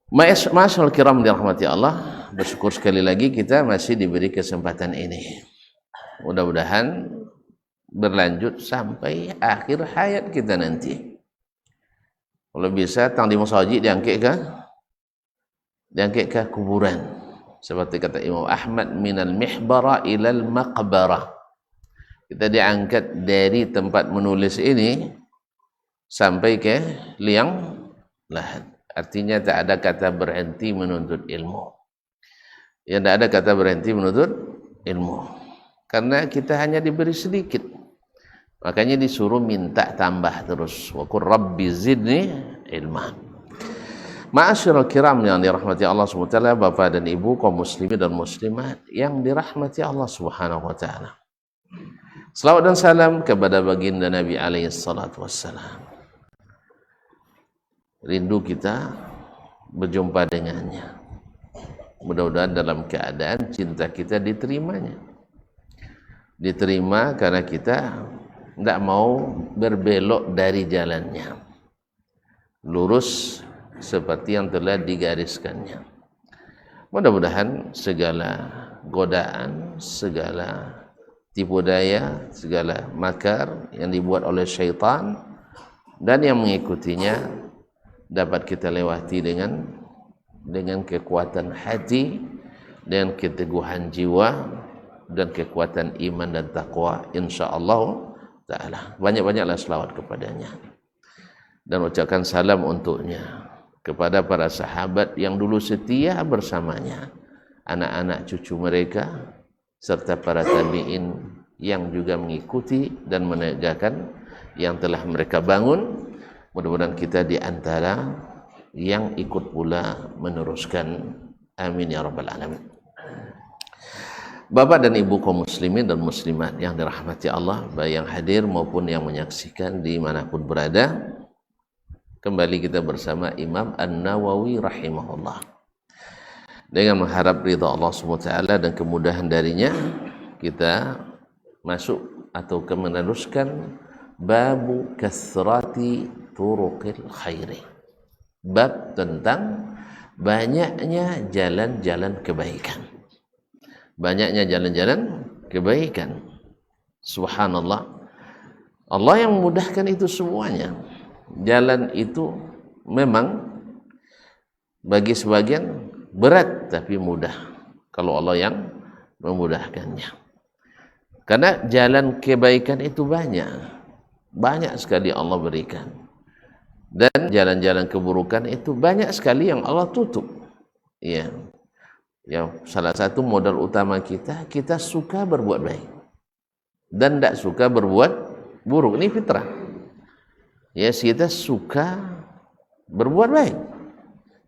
Ma'asyiral kiram dirahmati Allah, bersyukur sekali lagi kita masih diberi kesempatan ini. Mudah-mudahan berlanjut sampai akhir hayat kita nanti. Kalau bisa tang di masjid diangkat ke kuburan. Seperti kata Imam Ahmad, minal mihbara ilal maqbarah. Kita diangkat dari tempat menulis ini sampai ke liang lahat. Artinya tak ada kata berhenti menuntut ilmu. Ya, tak ada kata berhenti menuntut ilmu. Karena kita hanya diberi sedikit. Makanya disuruh minta tambah terus. Wa qur rabbi zidni ilma. Ma'asyiral kiram yang dirahmati Allah SWT, Bapak dan Ibu kaum muslimin dan muslimat yang dirahmati Allah Subhanahu wa taala. Selawat dan salam kepada baginda Nabi alaihi salatu wassalam. Rindu kita berjumpa dengannya. Mudah-mudahan dalam keadaan cinta kita diterimanya. Diterima karena kita tidak mau berbelok dari jalannya. Lurus seperti yang telah digariskannya. Mudah-mudahan segala godaan, segala tipu daya, segala makar yang dibuat oleh syaitan dan yang mengikutinya dapat kita lewati dengan kekuatan hati, dengan keteguhan jiwa dan kekuatan iman dan taqwa insyaallah taala. Banyak-banyaklah selawat kepadanya dan ucapkan salam untuknya, kepada para sahabat yang dulu setia bersamanya, anak-anak cucu mereka serta para tabi'in yang juga mengikuti dan menegakkan yang telah mereka bangun. Mudah-mudahan kita di antara yang ikut pula meneruskan. Amin ya rabbal alamin. Bapak dan Ibu kaum muslimin dan muslimat yang dirahmati Allah, baik yang hadir maupun yang menyaksikan dimanapun berada, kembali kita bersama Imam An-Nawawi rahimahullah. Dengan mengharap ridha Allah SWT dan kemudahan darinya, kita masuk atau meneruskan babu kasrati turuqil khairi. Bab tentang banyaknya jalan-jalan kebaikan. Banyaknya jalan-jalan kebaikan. Subhanallah. Allah yang memudahkan itu semuanya. Jalan itu memang bagi sebagian berat tapi mudah kalau Allah yang memudahkannya. Karena jalan kebaikan itu banyak sekali Allah berikan, dan jalan-jalan keburukan itu banyak sekali yang Allah tutup. Ya, yang salah satu modal utama kita suka berbuat baik dan tidak suka berbuat buruk. Ini fitrah. Ya, kita suka berbuat baik,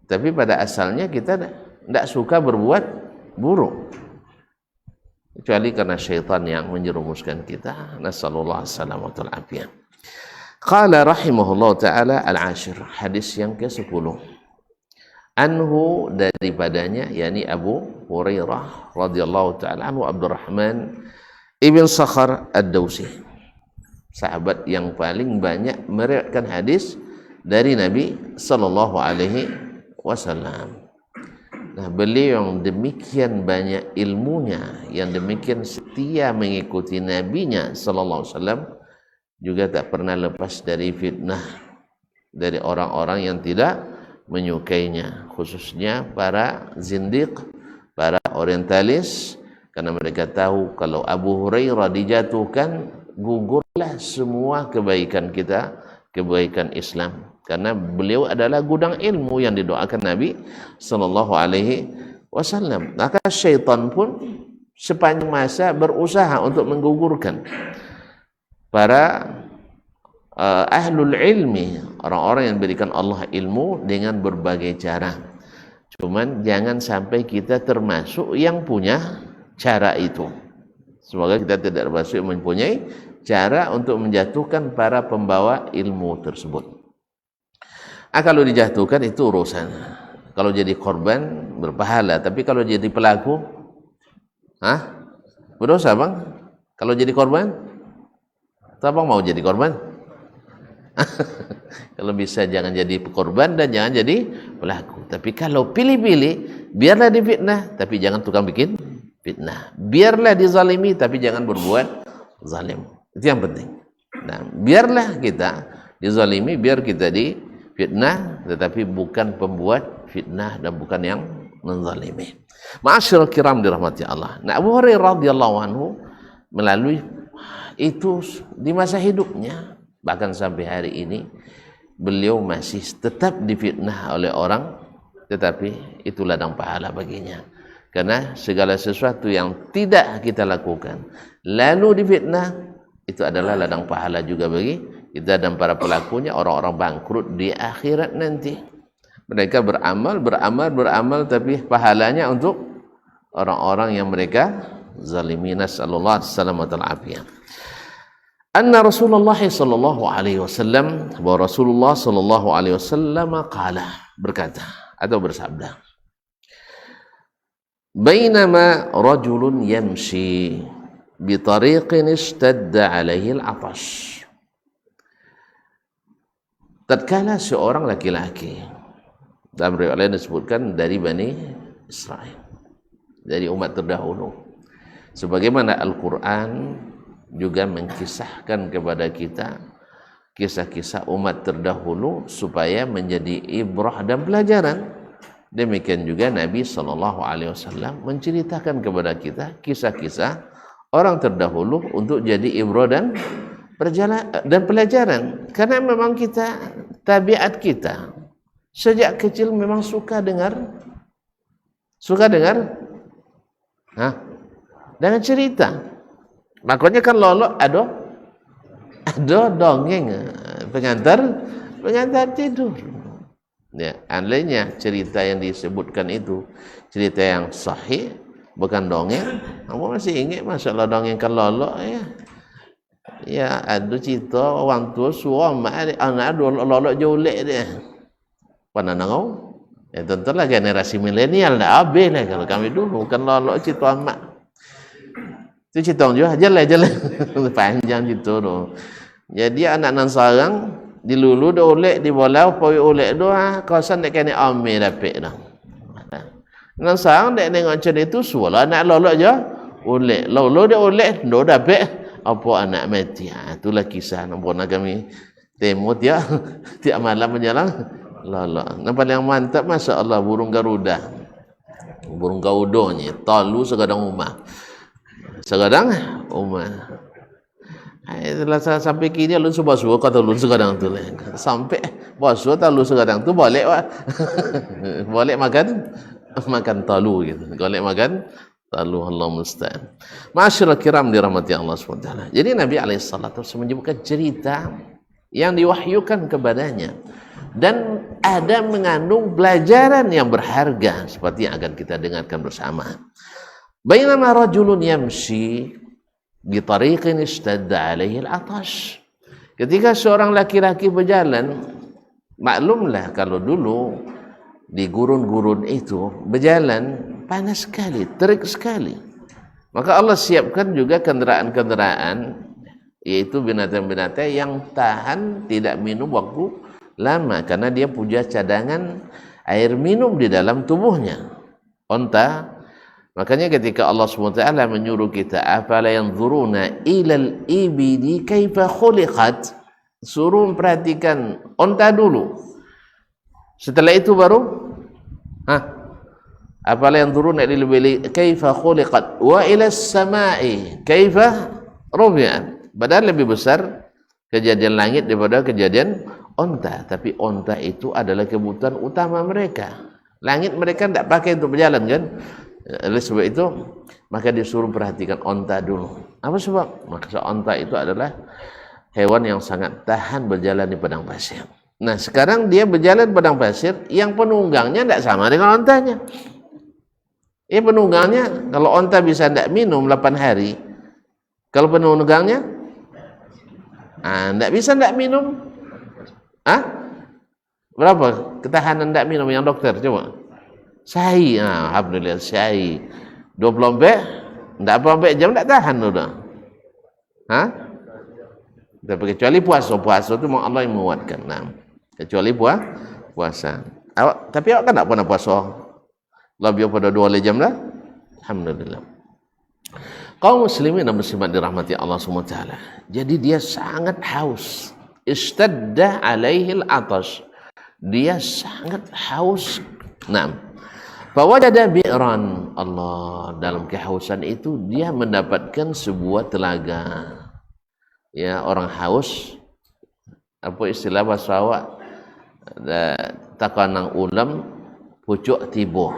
tapi pada asalnya kita tidak suka berbuat buruk, kecuali karena syaitan yang menjerumuskan kita. Nasallallahu alaihi wasallam. Qala rahimahullah ta'ala al-ashir, hadis yang ke-10. Anhu, daripadanya, yakni Abu Hurairah radhiyallahu ta'ala anhu, Abdurrahman ibn Sakhar ad-Dawsi, sahabat yang paling banyak meriwayatkan hadis dari Nabi sallallahu alaihi wasallam. Nah, beliau yang demikian banyak ilmunya, yang demikian setia mengikuti nabinya sallallahu alaihi wasallam, juga tak pernah lepas dari fitnah dari orang-orang yang tidak menyukainya, khususnya para zindiq, para orientalis, karena mereka tahu kalau Abu Hurairah dijatuhkan, gugurlah semua kebaikan kita, kebaikan Islam, karena beliau adalah gudang ilmu yang didoakan Nabi sallallahu alaihi wasallam. Maka syaitan pun sepanjang masa berusaha untuk menggugurkan para ahlul ilmi, orang-orang yang diberikan Allah ilmu dengan berbagai cara. Cuman jangan sampai kita termasuk yang punya cara itu. Semoga kita tidak termasuk yang mempunyai cara untuk menjatuhkan para pembawa ilmu tersebut. Kalau dijatuhkan itu urusan. Kalau jadi korban berpahala, tapi kalau jadi pelaku, berdosa bang. Kalau jadi korban, abang mau jadi korban? Kalau bisa jangan jadi korban dan jangan jadi pelaku. Tapi kalau pilih-pilih, biarlah difitnah tapi jangan tukang bikin fitnah. Biarlah dizalimi tapi jangan berbuat zalim. Itu yang penting. Nah, biarlah kita dizalimi, biar kita difitnah, tetapi bukan pembuat fitnah dan bukan yang menzalimi. Ma'asyiral kiram dirahmati Allah. Nah, Abu Hurairah radhiyallahu anhu melalui itu di masa hidupnya, bahkan sampai hari ini beliau masih tetap difitnah oleh orang, tetapi itu ladang pahala baginya. Karena segala sesuatu yang tidak kita lakukan lalu difitnah, itu adalah ladang pahala juga bagi kita dan para pelakunya, orang-orang bangkrut di akhirat nanti. Mereka beramal, tapi pahalanya untuk orang-orang yang mereka zalimin. Nasallallahu alaihi wasallam. Anna Rasulullah sallallahu alaihi wasallam, bahwa Rasulullah sallallahu alaihi wasallam berkata atau bersabda, bainama rajulun yamshi bi tariqin ishtadda alaihi al-'atash. Tatkala seorang laki-laki, dalam riwayat lain disebutkan dari Bani Israel, dari umat terdahulu, sebagaimana Al-Quran juga mengkisahkan kepada kita kisah-kisah umat terdahulu supaya menjadi ibrah dan pelajaran. Demikian juga Nabi SAW menceritakan kepada kita kisah-kisah orang terdahulu untuk jadi ibrah dan pelajaran. Karena memang kita, tabiat kita sejak kecil memang suka dengar dengan cerita. Makanya kan lolok ada dongeng pengantar tidur. Ya, andainya cerita yang disebutkan itu cerita yang sahih, bukan dongeng, kamu masih ingat masalah dongeng kan lolok ya? Ya, ada cerita orang tua suruh anak lolok jolek dia. Pana nangau? Ya tentulah generasi milenial dah habis lah. Kalau kami dulu kan lolok cerita amak. Itu cerita juga jalan panjang gitu tu. Jadi anak nan sarang dilulu dah olek di bola poi olek doa kawasan dek kena amil dapat dah. Nan sarang dek tengok macam itu suara anak lolok je olek. Lalu dia olek ndo dapat apa anak mati. Itulah kisah nak kami temu tiap malam menjelang lolok. Nampak yang mantap masya-Allah burung garuda. Burung gaudonya talu segadang rumah. Itulah sampai kini lu subuh kata lu segadang tu lah. Sampai basuh tak lu segadang tu boleh boleh makan talu gitu. Boleh makan talu, Allah musta'an. Ma'asyiral kiram dirahmati Allah SWT. Jadi Nabi alaihissalatu menyebutkan cerita yang diwahyukan kepadanya dan ada mengandung pelajaran yang berharga seperti yang akan kita dengarkan bersama. Bainama rajulun yamshi bi tariqin ishtadda alaihi al-'atash. Ketika seorang laki-laki berjalan, maklumlah kalau dulu di gurun-gurun itu berjalan panas sekali, terik sekali. Maka Allah siapkan juga kendaraan-kendaraan, yaitu binatang-binatang yang tahan tidak minum waktu lama karena dia punya cadangan air minum di dalam tubuhnya. Onta. Makanya ketika Allah SWT menyuruh kita, afala yanzuruna ilal ibili kaifa khuliqat, suruh perhatikan onta dulu, setelah itu baru afala yanzuruna ilal ibili kaifa khuliqat wa ilas samai kaifa rufi'at. Padahal lebih besar kejadian langit daripada kejadian onta, tapi onta itu adalah kebutuhan utama mereka. Langit mereka tidak pakai untuk berjalan kan. Oleh sebab itu maka disuruh perhatikan onta dulu. Apa sebab? Maka onta itu adalah hewan yang sangat tahan berjalan di padang pasir. Nah sekarang dia berjalan di padang pasir, yang penunggangnya tidak sama dengan ontanya. Penunggangnya, kalau onta bisa tidak minum 8 hari, kalau penunggangnya tidak bisa tidak minum. Berapa ketahanan tidak minum yang dokter coba? Sehari, alhamdulillah sehari 24 tak 24 jam tak tahan sudah. Tapi kecuali puasa tu memang Allah yang menguatkan. Nah, kecuali puasa. Tapi awak kan tak pernah puasa. Lebih pada 2 jam dah. Alhamdulillah. Kaum muslimin dan muslimat dirahmati Allah SWT. Jadi dia sangat haus. Istadda alaihi al-atash. Dia sangat haus. Nah, fawajada bi'ran. Allah, dalam kehausan itu dia mendapatkan sebuah telaga. Ya, orang haus, apa istilah bahasa awak, takanang ulam pucuk tiba,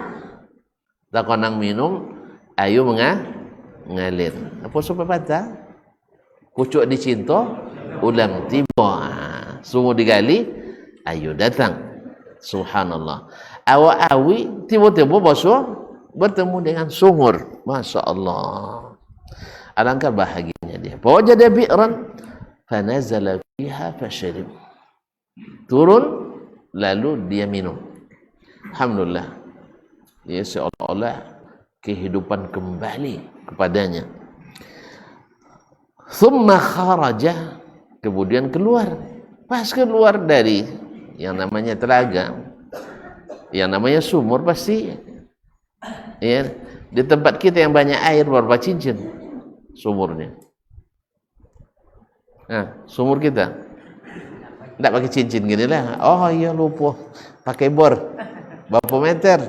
takanang minum ayu mengalir. Apa sebab kata pucuk dicinta ulam tiba, semua digali ayu datang. Subhanallah. Awak awi tiba-tiba basuh bertemu dengan sumur. Masya Allah, alangkah bahagianya dia. Fawajada bi'ran fanazala fiha fasharib. Turun lalu dia minum. Alhamdulillah, dia seolah-olah kehidupan kembali kepadanya. Thumma kharaja, kemudian keluar. Pas keluar dari yang namanya telaga, yang namanya sumur, pasti ya, di tempat kita yang banyak air berapa cincin sumurnya. Nah, sumur kita tak pakai cincin gini lah. Oh iya, lupa pakai bor. Berapa meter?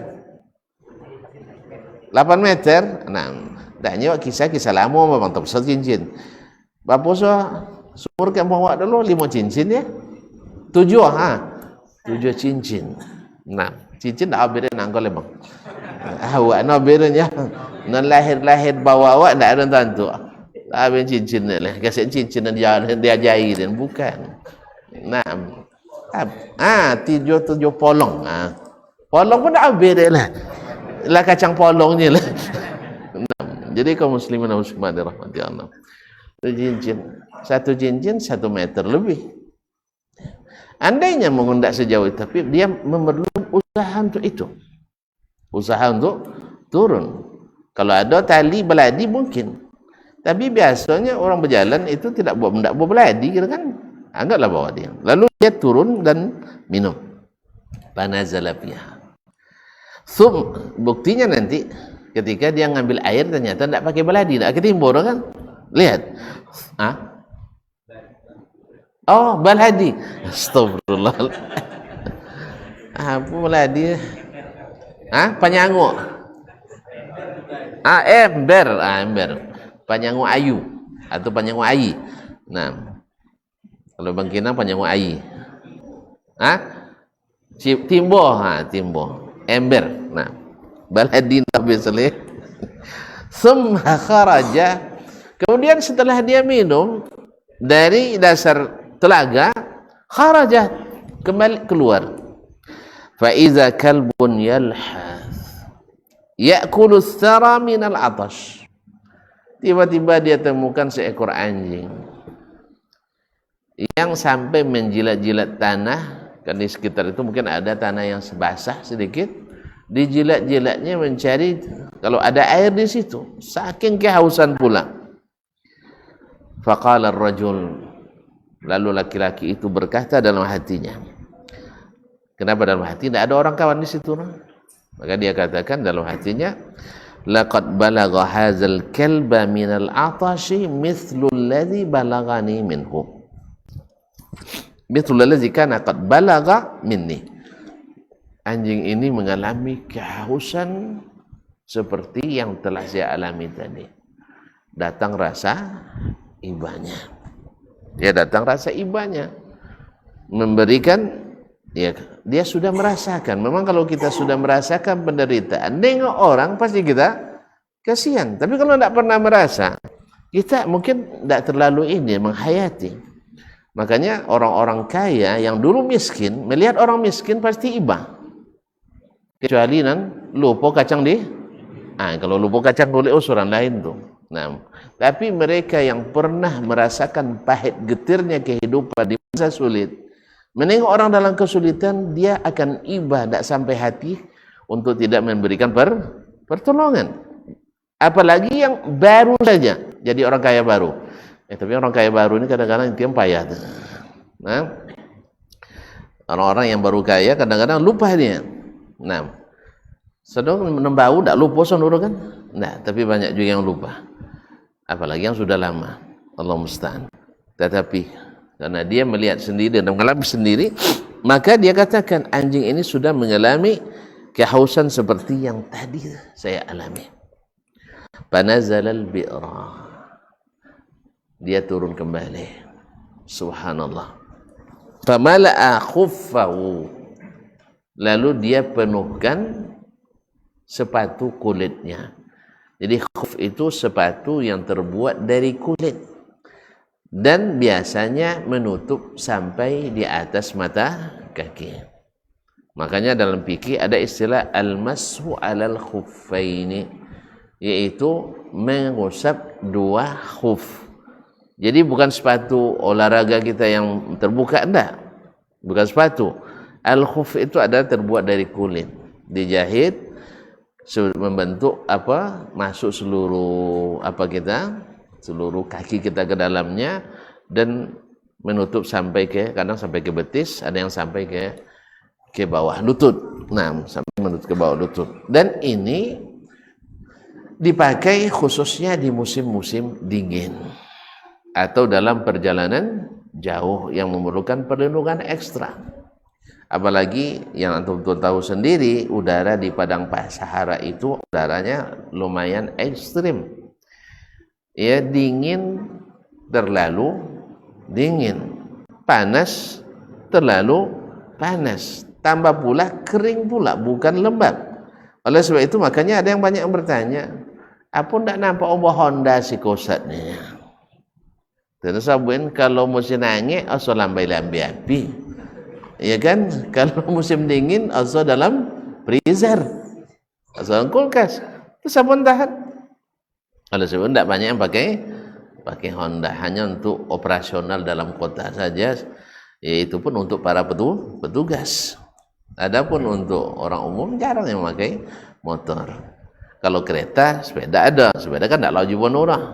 8 meter. Nah, taknya kisah lama memang tak besar cincin. Berapa sumur kan bawa dulu 5 cincin ya? 7 cincin. Nah, cincin tak habis nak kau lemang. Awak nak habisnya. Nak lahir bawa awak tak ada tentu. Habis cincin ni lah. Kasih cincin dia jahit dan bukan. Nah, 7 polong. Polong pun tak habis dia lah. Lah kacang polongnya lah. Nah, jadi kaum muslimin dan muslimat dirahmati Allah. Satu cincin 1 meter lebih. Andainya mungkin tak sejauh itu, tapi dia memerlukan usaha untuk itu. Usaha untuk turun. Kalau ada tali beladi mungkin. Tapi biasanya orang berjalan itu tidak buat beladi, kira kan? Anggaplah bawa dia. Lalu dia turun dan minum. Panazala fiha. Buktinya nanti ketika dia ngambil air ternyata tidak pakai beladi, tidak ketimbur kan? Lihat. Oh, baladi. Astagfirullah. Apa baladi? Panyangu. Ember. Ember. Panyangu ayu atau panyangu ayi. Nah, kalau bangkina panyangu ayi. Timbo. Timbo. Ember. Nah, baladi Nabi sallallahu. Summa kharaja. Kemudian setelah dia minum dari dasar telaga, kharaja, kembali keluar. Fa iza kalbun yalhath ya'kulu thara min al-'atash. Tiba-tiba dia temukan seekor anjing yang sampai menjilat-jilat tanah. Kan di sekitar itu mungkin ada tanah yang basah sedikit, dijilat-jilatnya mencari kalau ada air di situ, saking kehausan pula. Faqala ar-rajul, lalu laki-laki itu berkata dalam hatinya. Kenapa dalam hati? Tidak ada orang kawan di situ. Maka dia katakan dalam hatinya, laqad balagha hadzal kalba minal 'atashi mithlu alladhi balagani minhu. Mithlu alladhi kana qad balagha minni. Anjing ini mengalami kehausan seperti yang telah saya alami tadi. Datang rasa ibanya. Dia datang rasa ibanya, memberikan, dia sudah merasakan. Memang kalau kita sudah merasakan penderitaan, nengok orang pasti kita kasihan. Tapi kalau tidak pernah merasa, kita mungkin tidak terlalu ini menghayati. Makanya orang-orang kaya yang dulu miskin, melihat orang miskin pasti iba. Kecuali lupa kacang kalau lupa kacang boleh usuran lain tuh. Nah, tapi mereka yang pernah merasakan pahit getirnya kehidupan di masa sulit, menengok orang dalam kesulitan, dia akan iba tak sampai hati untuk tidak memberikan pertolongan. Apalagi yang baru saja jadi orang kaya baru. Tapi orang kaya baru ini kadang-kadang dia payah tuh. Nah, orang-orang yang baru kaya kadang-kadang lupa dia. Nah, sedang menembau tak lupa dulu kan. Nah, tapi banyak juga yang lupa. Apalagi yang sudah lama. Allah musta'an. Tetapi karena dia melihat sendiri dan mengalami sendiri, maka dia katakan anjing ini sudah mengalami kehausan seperti yang tadi saya alami. Panazalal bi'ra. Dia turun kembali. Subhanallah. Famala'a khuffahu. Lalu dia penuhkan sepatu kulitnya. Jadi khuf itu sepatu yang terbuat dari kulit dan biasanya menutup sampai di atas mata kaki. Makanya dalam fikih ada istilah al-mashu 'alal khuffaini, yaitu mengusap dua khuf. Jadi bukan sepatu olahraga kita yang terbuka, enggak. Bukan sepatu. Al-khuf itu adalah terbuat dari kulit, dijahit membentuk apa? Masuk seluruh seluruh kaki kita ke dalamnya dan menutup sampai ke kadang sampai ke betis, ada yang sampai ke bawah lutut. Nah, sampai menutup ke bawah lutut. Dan ini dipakai khususnya di musim-musim dingin atau dalam perjalanan jauh yang memerlukan perlindungan ekstra. Apalagi yang antum tahu sendiri, udara di padang Sahara itu udaranya lumayan ekstrim. Ya, dingin terlalu dingin, panas terlalu panas, tambah pula kering pula, bukan lembab. Oleh sebab itu makanya ada yang banyak yang bertanya, apa ndak nampak ombak Honda si kosatnya? Terus sabuin kalau musim nangis asal lambai-lambai api, ya kan? Kalau musim dingin asal dalam freezer, asal kulkas, terus sabun tahan. Kalau sebab tidak banyak yang pakai Honda, hanya untuk operasional dalam kota saja, yaitu pun untuk para petugas. Adapun untuk orang umum jarang yang memakai motor. Kalau kereta, sepeda ada, sepeda kan tidak laju pun orang.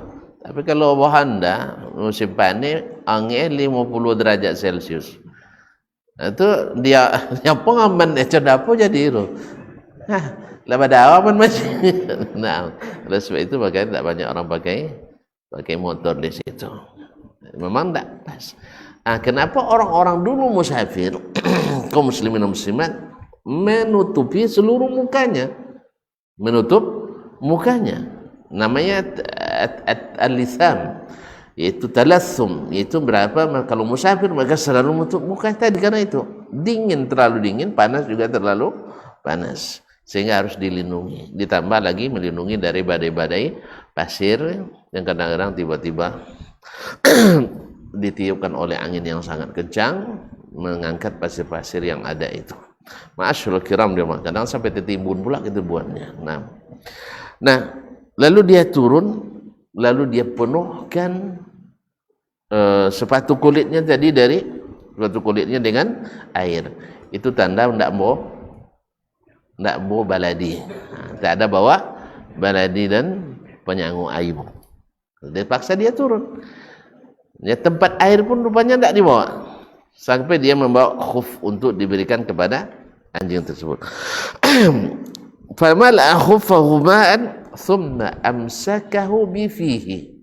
Tapi kalau Honda musim panas angin 50 derajat Celcius, itu dia yang pengaman apa jadi itu. Lepas dah apa masih. Nah, oleh sebab itu makanya tak banyak orang pakai motor di situ. Memang tak pas. Kenapa orang-orang dulu musafir kaum muslimin dan muslimat menutupi seluruh mukanya? Menutup mukanya. Namanya al-lisam, yaitu talassum, yaitu berapa kalau musafir maka selalu menutup muka tadi karena itu dingin, terlalu dingin, panas juga terlalu panas, sehingga harus dilindungi. Ditambah lagi melindungi dari badai-badai pasir yang kadang-kadang tiba-tiba ditiupkan oleh angin yang sangat kencang, mengangkat pasir-pasir yang ada itu. Ma'asyiral kiram, dia kadang sampai tertimbun pula ketebuannya. Nah, lalu dia turun, lalu dia penuhkan sepatu kulitnya tadi dari sepatu kulitnya dengan air. Itu tanda tidak mau baladi. Tak ada bawa baladi dan penyanggu air. Dia paksa dia turun. Ya, tempat air pun rupanya tidak dibawa. Sampai dia membawa khuf untuk diberikan kepada anjing tersebut. Famala khuffahu ma'an thumma amsakahu bifihi.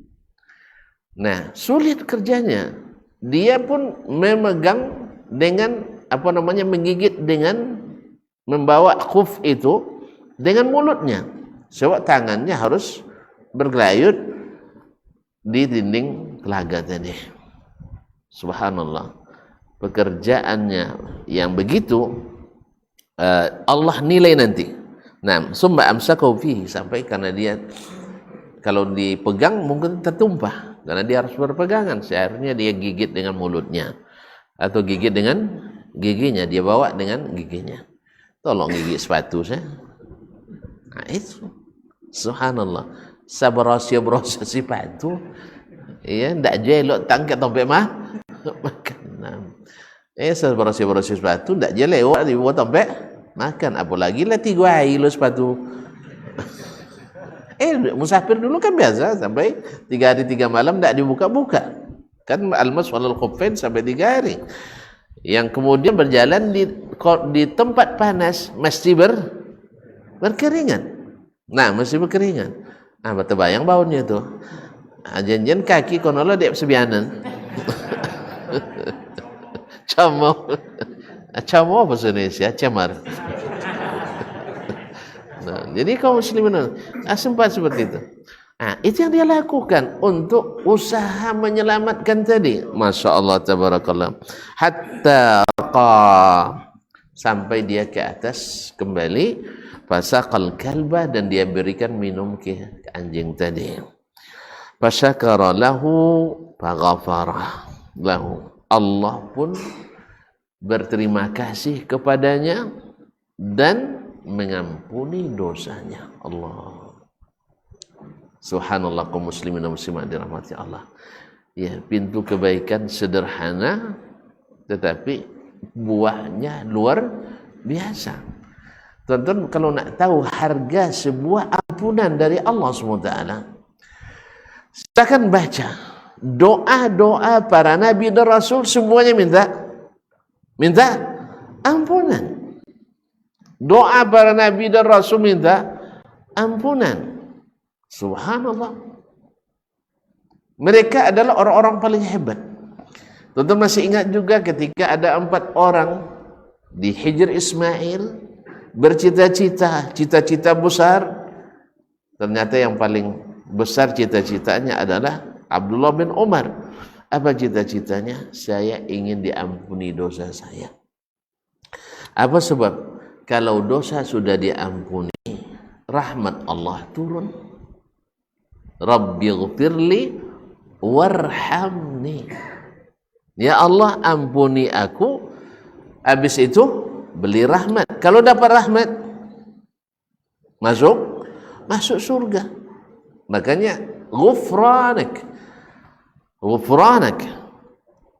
Nah, sulit kerjanya. Dia pun memegang dengan menggigit dengan membawa khuf itu dengan mulutnya. Sebab tangannya harus bergelayut di dinding telaga tadi. Subhanallah. Pekerjaannya yang begitu Allah nilai nanti. Nah, summa amsakahu fihi, sampai karena dia kalau dipegang mungkin tertumpah karena dia harus berpegangan. Seharusnya dia gigit dengan mulutnya atau gigit dengan giginya, dia bawa dengan giginya. Tolong gigit sepatu saya. Nah, itu subhanallah. Sabarasya sepatu. Ya, ndak jelok tangkap tompek makan. Sabarasya sepatu ndak jelek dibawa tompek makan, apalagi lah 3 hari lo sepatu. Musafir dulu kan biasa sampai 3 hari 3 malam tidak dibuka-buka. Kan al-mas walal khuffain sampai 3 hari. Yang kemudian berjalan di tempat panas mesti berkeringat. Nah, mesti berkeringat. Terbayang baunya tuh. Janjian kaki konola dia sebianan. Camo bahasa Indonesia, camar. Nah, jadi kaum muslimin sempat seperti itu. Itu yang dia lakukan untuk usaha menyelamatkan tadi. Masya Allah, tabarakallah. Hatta sampai dia ke atas kembali, fasaqal kalba, dan dia berikan minum ke anjing tadi. Fasyakara lahu faghafara lahu. Allah pun berterima kasih kepadanya dan mengampuni dosanya. Allah. Subhanallah, kaum muslimin dan muslimat dirahmati Allah. Ya, pintu kebaikan sederhana tetapi buahnya luar biasa. Tuan-tuan, kalau nak tahu harga sebuah ampunan dari Allah SWT, silakan baca doa-doa para nabi dan rasul, semuanya minta ampunan. Doa para nabi dan rasul minta ampunan. Subhanallah. Mereka adalah orang-orang paling hebat. Tentu masih ingat juga ketika ada 4 orang di Hijr Ismail cita-cita besar. Ternyata yang paling besar cita-citanya adalah Abdullah bin Umar. Apa cita-citanya? Saya ingin diampuni dosa saya. Apa sebab? Kalau dosa sudah diampuni, rahmat Allah turun. Rabbighfirli warhamni. Ya Allah, ampuni aku. Habis itu beli rahmat. Kalau dapat rahmat, masuk surga. Makanya ghufranak,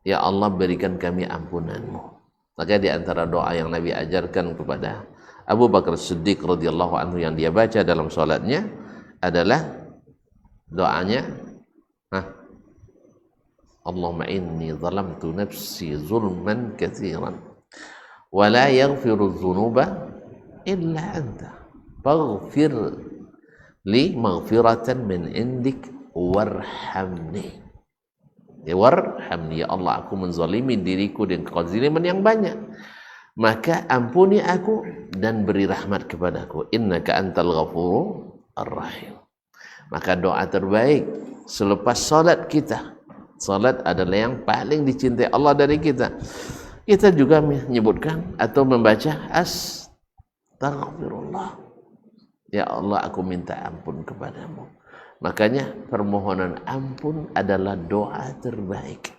ya Allah, berikan kami ampunanmu. Maka di antara doa yang Nabi ajarkan kepada Abu Bakar Siddiq radhiyallahu anhu yang dia baca dalam salatnya adalah doanya, Allahumma inni zalamtu nafsi zulman katsiran wa la yaghfiru dzunuba illa anta faghfir li maghfiratan min indik warhamni. Warhamni, ya Allah, aku menzalimi diriku dengan kezaliman yang banyak, maka ampuni aku dan beri rahmat kepadaku. Innaka antal ghafurur rahim. Maka doa terbaik selepas salat kita, salat adalah yang paling dicintai Allah dari kita. Kita juga menyebutkan atau membaca astaghfirullah. Ya Allah, aku minta ampun kepadamu. Makanya permohonan ampun adalah doa terbaik.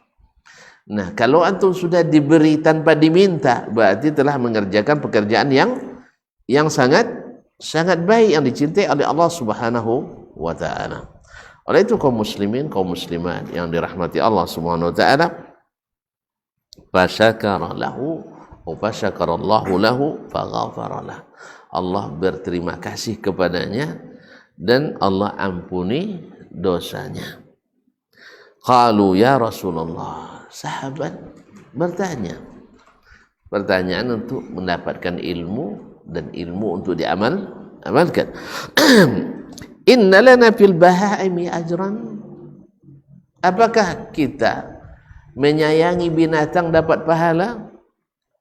Nah, kalau antum sudah diberi tanpa diminta, berarti telah mengerjakan pekerjaan yang sangat baik, yang dicintai oleh Allah Subhanahu wa ta'ala. Oleh itu kaum muslimin, kaum muslimat yang dirahmati Allah Subhanahu wa ta'ala, fasyakara lahu wa fasyakarallahu lahu faghafara lahu. Allah berterima kasih kepadanya dan Allah ampuni dosanya. Qalu ya Rasulullah, sahabat bertanya, pertanyaan untuk mendapatkan ilmu dan ilmu untuk diamalkan. Inna lana fil bahaimi ajran. Apakah kita menyayangi binatang dapat pahala?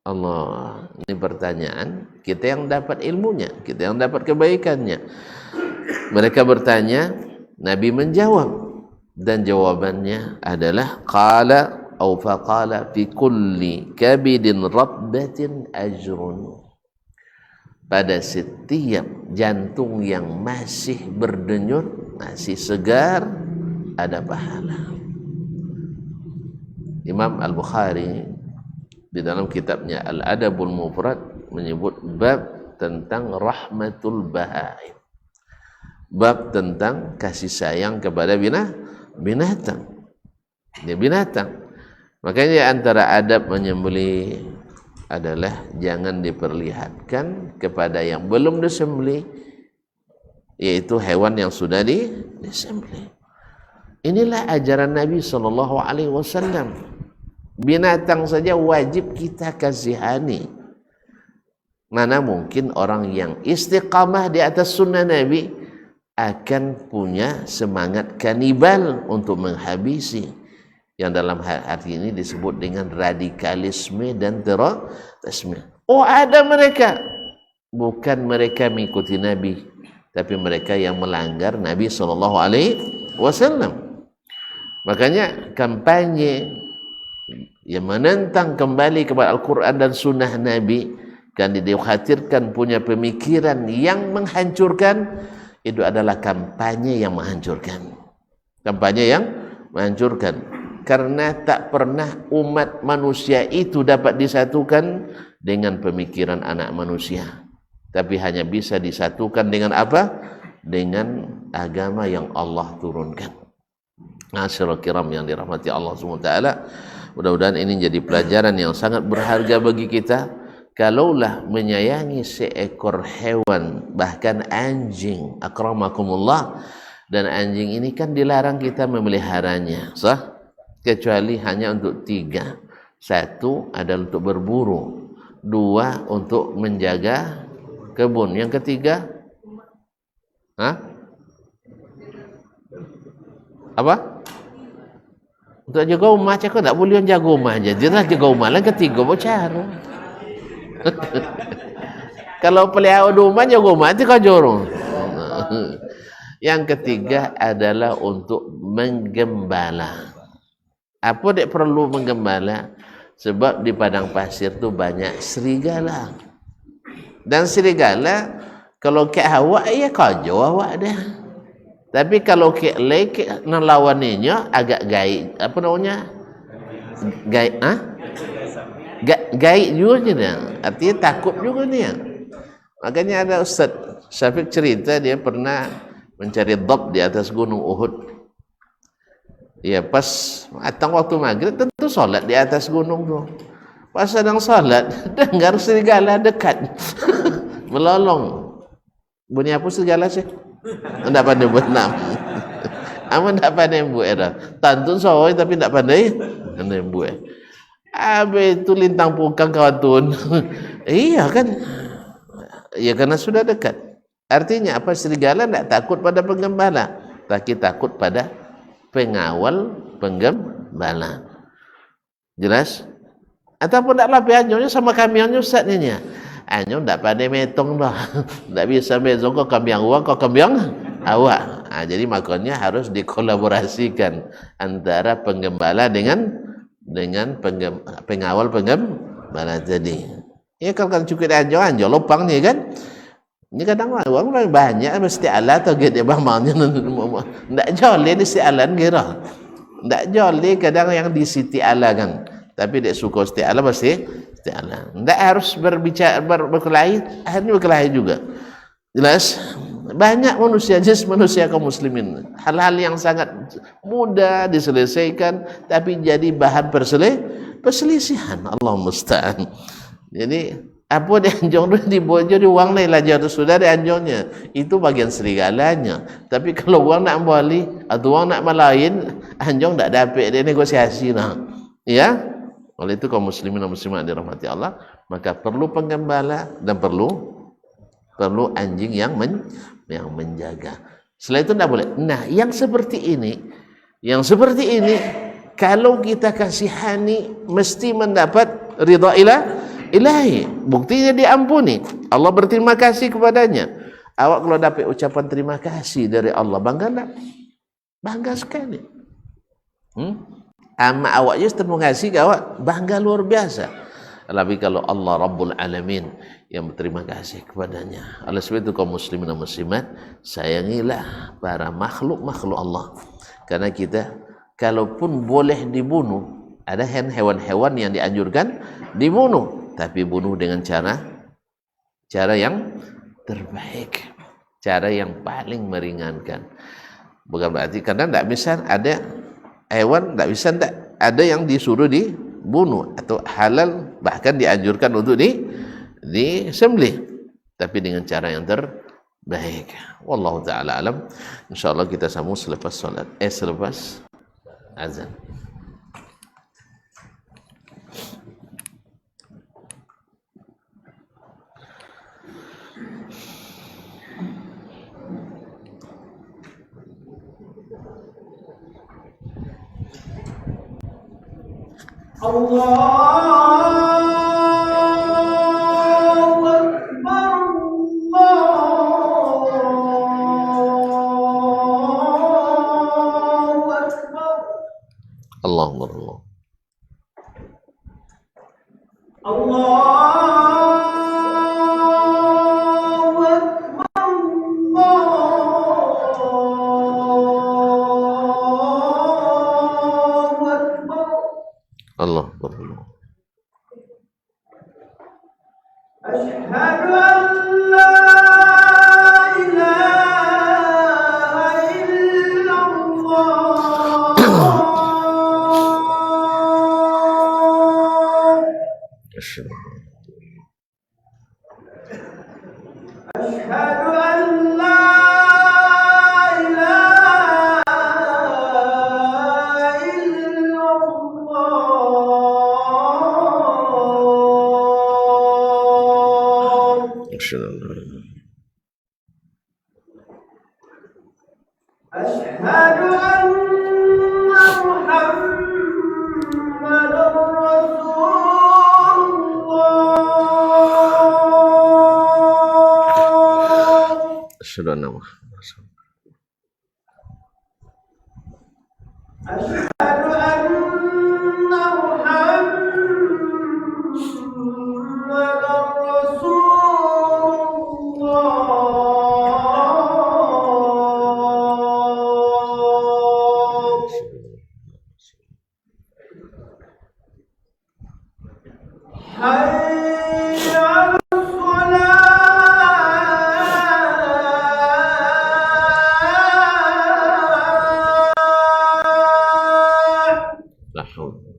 Allah, ini pertanyaan. Kita yang dapat ilmunya, kita yang dapat kebaikannya. Mereka bertanya, Nabi menjawab, dan jawabannya adalah qala aw faqala fi kulli kabidin ratbatin ajrun. Pada setiap jantung yang masih berdenyut, masih segar, ada pahala. Imam Al-Bukhari di dalam kitabnya Al-Adabul Mufrad menyebut bab tentang rahmatul bahaim, bab tentang kasih sayang kepada binatang. Dia binatang. Makanya antara adab menyembelih adalah jangan diperlihatkan kepada yang belum disembelih yaitu hewan yang sudah disembelih. Inilah ajaran Nabi SAW. Binatang saja wajib kita kasihani. Mana mungkin orang yang istiqamah di atas sunnah Nabi akan punya semangat kanibal untuk menghabisi, yang dalam arti ini disebut dengan radikalisme dan terorisme. Oh, ada mereka, bukan mereka mengikuti Nabi, tapi mereka yang melanggar Nabi SAW. Makanya kampanye yang menentang kembali kepada Al-Quran dan Sunnah Nabi, kan dikhawatirkan punya pemikiran yang menghancurkan, itu adalah kampanye yang menghancurkan. Kampanye yang menghancurkan. Karena tak pernah umat manusia itu dapat disatukan dengan pemikiran anak manusia. Tapi hanya bisa disatukan dengan apa? Dengan agama yang Allah turunkan. Ma'asyiral kiram yang dirahmati Allah SWT. Mudah-mudahan ini jadi pelajaran yang sangat berharga bagi kita. Kalaulah menyayangi seekor hewan, bahkan anjing, akramakumullah, dan anjing ini kan dilarang kita memeliharanya, sah? Kecuali hanya untuk 3. 1 adalah untuk berburu, 2 untuk menjaga kebun, yang ketiga apa? Untuk jaga rumah. Cakap tak boleh jaga rumah aja, jelas jaga rumah lah. Ketiga bercara. Kalau pelihara rumah jaga rumah itu kau jorong. Yang ketiga adalah untuk menggembala. Apa dia perlu menggembala? Sebab di padang pasir tu banyak serigala. Dan serigala kalau ke awak ya kau awak dah. Tapi kalau ke lek lawannya agak gaib, apa namanya? Gaib, gaib juga dia. Artinya takut juga dia. Makanya ada Ustaz Syafiq cerita dia pernah mencari dhab di atas gunung Uhud. Ya, pas datang waktu maghrib tentu solat di atas gunung tu. Pas sedang solat dengar serigala dekat. Melolong. Bunyi apa serigala sih? Tak pandai buat nama. Aman tak pandai buat dah. Tantun sawai tapi tak pandai buat. Habis itu lintang pukang kawatun. Iya kan? Ya karena sudah dekat. Artinya apa? Serigala tak takut pada penggembala, tapi takut pada pengawal penggembala. Jelas? Ataupun tak lapis anjurnya sama kambingnya Ustaz ni. Anjur tak pandai metong dah. Tak bisa metong kau kambing awak, kau kambing awak. Jadi makanya harus dikolaborasikan antara penggembala dengan pengawal penggembala tadi. Ya kalau cukup anjur lopang ni kan. Ini kadang orang banyak mesti alat atau gede bamanya. Tak jolly di si alat kira. Tak jolly kadang yang di siti ala kan. Tapi dia suka siti ala pasti siti ala. Tak harus berbicara berkelahi, akhirnya berkelahi juga. Jelas? Banyak manusia, jenis manusia kaum muslimin. Hal-hal yang sangat mudah diselesaikan tapi jadi bahan perselisihan. Allah musta'an. Jadi apa dia anjur di bojor di wang lain lah jatuh sudah dia anjurnya. Itu bagian serigalanya. Tapi kalau wang nak balik atau wang nak malain, anjur tak dapat dia negosiasi lah. Ya? Oleh itu kaum muslimin dan muslimat dirahmati Allah, maka perlu penggembala dan perlu anjing yang menjaga. Selain itu tak boleh. Nah, yang seperti ini kalau kita kasihani mesti mendapat ridha ilahi. Buktinya diampuni. Allah berterima kasih kepadanya. Awak kalau dapat ucapan terima kasih dari Allah, bangga tak? Bangga sekali. Ama awak just terima kasih ke awak, bangga luar biasa. Tapi kalau Allah Rabbul Alamin yang berterima kasih kepadanya. Oleh sebab itu kaum muslimin dan muslimat, sayangilah para makhluk-makhluk Allah. Karena kita kalaupun boleh dibunuh, ada hewan-hewan yang dianjurkan dibunuh, tapi bunuh dengan cara yang terbaik, cara yang paling meringankan. Bukan berarti karena tak bisa ada hewan, tak bisa ada yang disuruh dibunuh atau halal bahkan dianjurkan untuk disembelih, tapi dengan cara yang Baik, wallahu taala alam. Insyaallah kita sambung selepas salat, selepas azan. Allahu Akbar. Allah Akbar. Asyhadu an la ilaha illallah. Asyhadu an la ilaha illallah. Asyhadu anna Muhammadar Rasulullah. Asyhadu anna Muhammadan Rasulullah. Asyhadu anna Muhammadar Rasulullah. Hayya 'alas salat. La haula.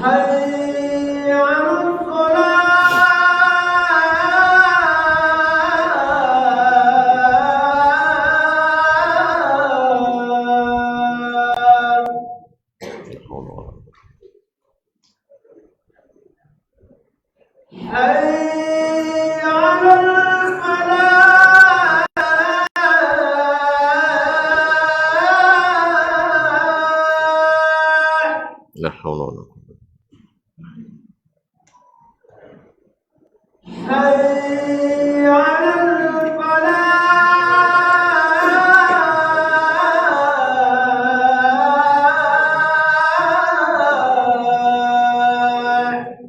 Hayya 'alas salat. La haula wala quwwata. Hayya 'alal falah. La haula wala quwwata. Hayya 'alal falah.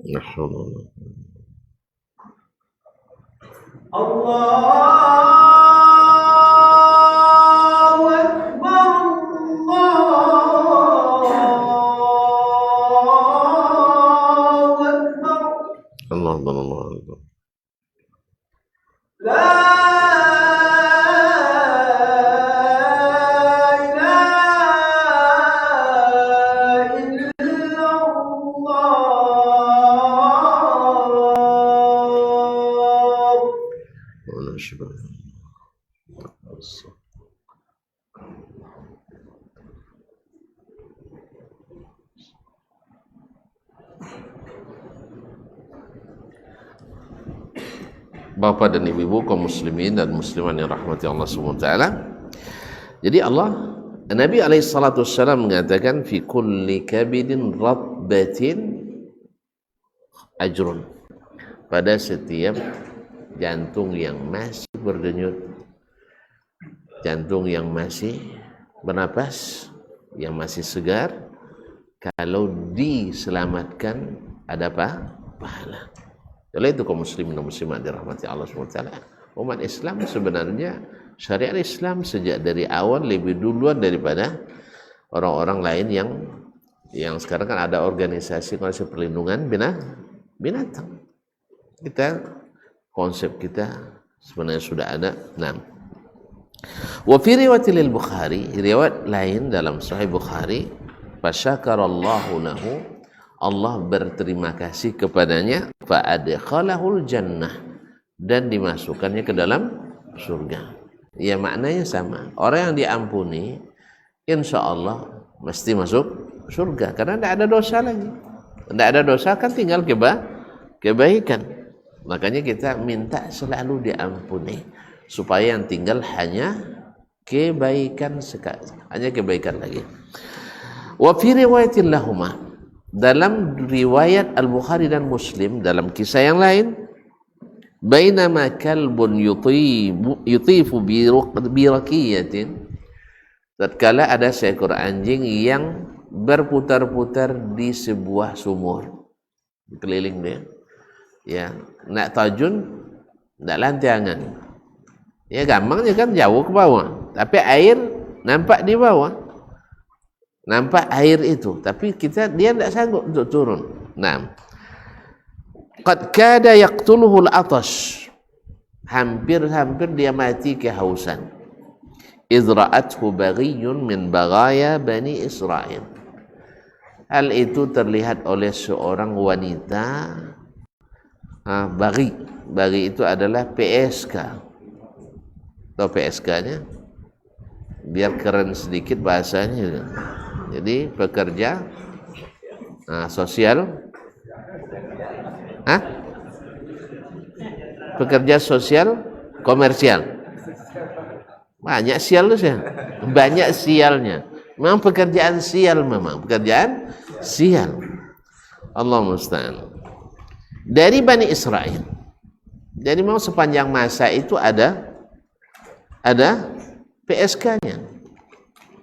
La haula wala quwwata. Allahu Akbar. Allahu Akbar. Allah Akbar, Allah Akbar. La ilaha illallah. Wa la syukur. Bapak dan ibu-ibu kaum muslimin dan muslimat yang rahmati Allah SWT. Jadi Nabi SAW mengatakan fi kulli kabidin ratbatin ajrun. Pada setiap jantung yang masih berdenyut, jantung yang masih bernapas, yang masih segar, kalau diselamatkan ada apa? Pahala. Oleh itu kaum muslimin dan muslimat dirahmati Allah SWT, umat Islam sebenarnya syariat Islam sejak dari awal lebih duluan daripada orang-orang lain yang sekarang kan ada organisasi perlindungan binatang. Konsep kita sebenarnya sudah ada. Nah, wa fi riwayatil Bukhari, riwayat lain dalam Sahih Bukhari, fasyakarallahu lahu, Allah berterima kasih kepadanya, fa adkhalahul jannah, dan dimasukkannya ke dalam surga. Ya, maknanya sama. Orang yang diampuni insya Allah mesti masuk surga karena tidak ada dosa lagi. Tidak ada dosa kan tinggal kebaikan. Makanya kita minta selalu diampuni supaya yang tinggal hanya kebaikan sekali, hanya kebaikan lagi. Wa fi riwayatin lahumah, dalam riwayat Al-Bukhari dan Muslim dalam kisah yang lain, bainama kalbun yutifu bi raqiyatin, tatkala ada seekor anjing yang berputar-putar di sebuah sumur, keliling dia, ya, nak tajun, nak lantiangan, ya gampangnya kan jauh ke bawah, tapi air nampak di bawah, nampak air itu, tapi dia tidak sanggup untuk turun. Nah, qad kada yaqtuluhu al-atash, hampir dia mati kehausan. Izra'athu baghiyun min baghaya Bani Israel. Hal itu terlihat oleh seorang wanita. Baghi itu adalah PSK. Tahu PSK-nya? Biar keren sedikit bahasanya. Jadi pekerja sosial, pekerja sosial komersial. Banyak sial tuh ya, banyak sialnya. Memang pekerjaan sial, Allah musta'an. Dari Bani Israel. Jadi memang sepanjang masa itu ada PSK-nya.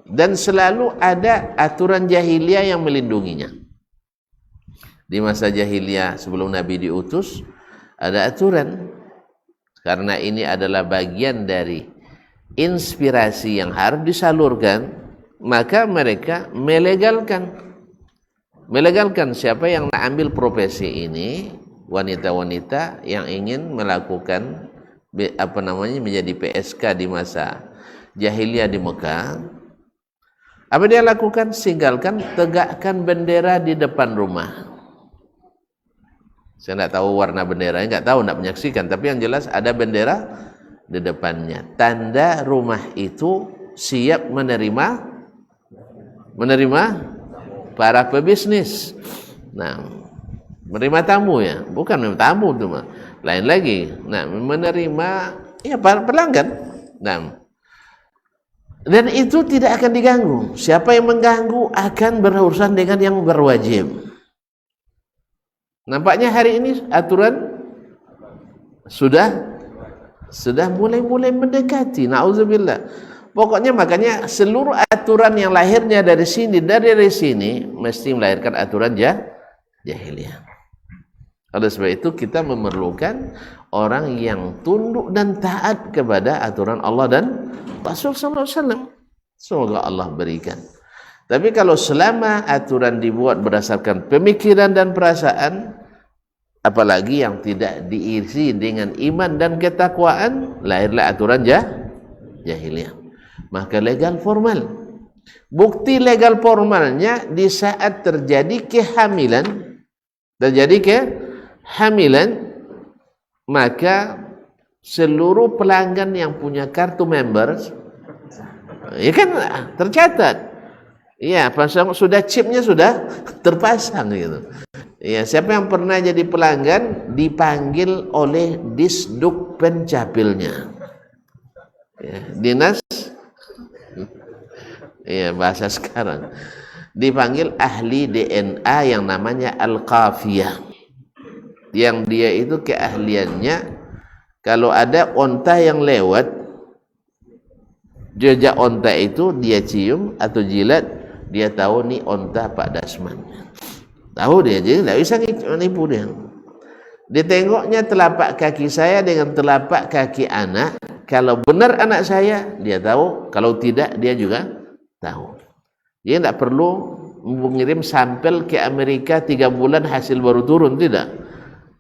Dan selalu ada aturan jahiliyah yang melindunginya. Di masa jahiliyah sebelum Nabi diutus, ada aturan. Karena ini adalah bagian dari inspirasi yang harus disalurkan, maka mereka melegalkan siapa yang nak ambil profesi ini, wanita-wanita yang ingin melakukan menjadi PSK di masa jahiliyah di Mekah. Apa dia lakukan? Tinggalkan, tegakkan bendera di depan rumah. Saya tidak tahu warna benderanya, nggak tahu, tidak menyaksikan, tapi yang jelas ada bendera di depannya. Tanda rumah itu siap menerima para pebisnis. Nah, menerima tamu ya, bukan menerima tamu itu mah lain lagi. Nah, menerima ya para pelanggan. Nah, dan itu tidak akan diganggu. Siapa yang mengganggu akan berurusan dengan yang berwajib. Nampaknya hari ini aturan sudah mulai mendekati. Nauzubillah. Pokoknya makanya seluruh aturan yang lahirnya dari sini mesti melahirkan aturan jahiliyah. Oleh sebab itu kita memerlukan orang yang tunduk dan taat kepada aturan Allah dan Rasul sallallahu alaihi wasallam. Semoga Allah berikan. Tapi kalau selama aturan dibuat berdasarkan pemikiran dan perasaan, apalagi yang tidak diisi dengan iman dan ketakwaan, lahirlah aturan jahiliyah. Maka legal formal. Bukti legal formalnya di saat terjadi kehamilan, maka seluruh pelanggan yang punya kartu members, ya kan tercatat. Ya, pasang sudah chipnya sudah terpasang gitu. Ya, siapa yang pernah jadi pelanggan dipanggil oleh Disduk Pencapilnya. Ya, dinas, ya bahasa sekarang, dipanggil ahli DNA yang namanya Al-Qafiyah. Yang dia itu keahliannya, kalau ada onta yang lewat, jejak onta itu dia cium atau jilat, dia tahu nih onta Pak Dasman. Tahu dia, jadi tidak bisa nipu dia. Ditengoknya telapak kaki saya dengan telapak kaki anak. Kalau benar anak saya, dia tahu. Kalau tidak, dia juga tahu. Dia tidak perlu mengirim sampel ke Amerika 3 bulan hasil baru turun, tidak.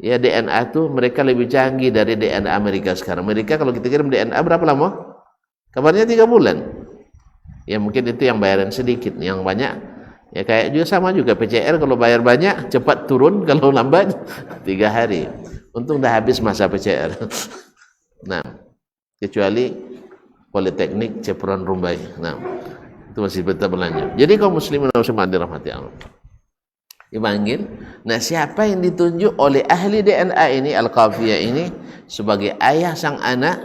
Ya, DNA itu mereka lebih canggih dari DNA Amerika sekarang. Amerika kalau kita kirim DNA berapa lama? Kabarnya 3 bulan. Ya mungkin itu yang bayaran sedikit, yang banyak Ya kayak juga sama juga PCR, kalau bayar banyak cepat turun, kalau lambat 3 hari. Untung dah habis masa PCR. Nah, kecuali Politeknik Cepron Rumbai. Nah, itu masih tetap berlanjut. Jadi kaum muslimin dan muslimat dirahmati Allah, dipanggil. Nah, siapa yang ditunjuk oleh ahli DNA ini, Al-Qafiyah ini, sebagai ayah sang anak,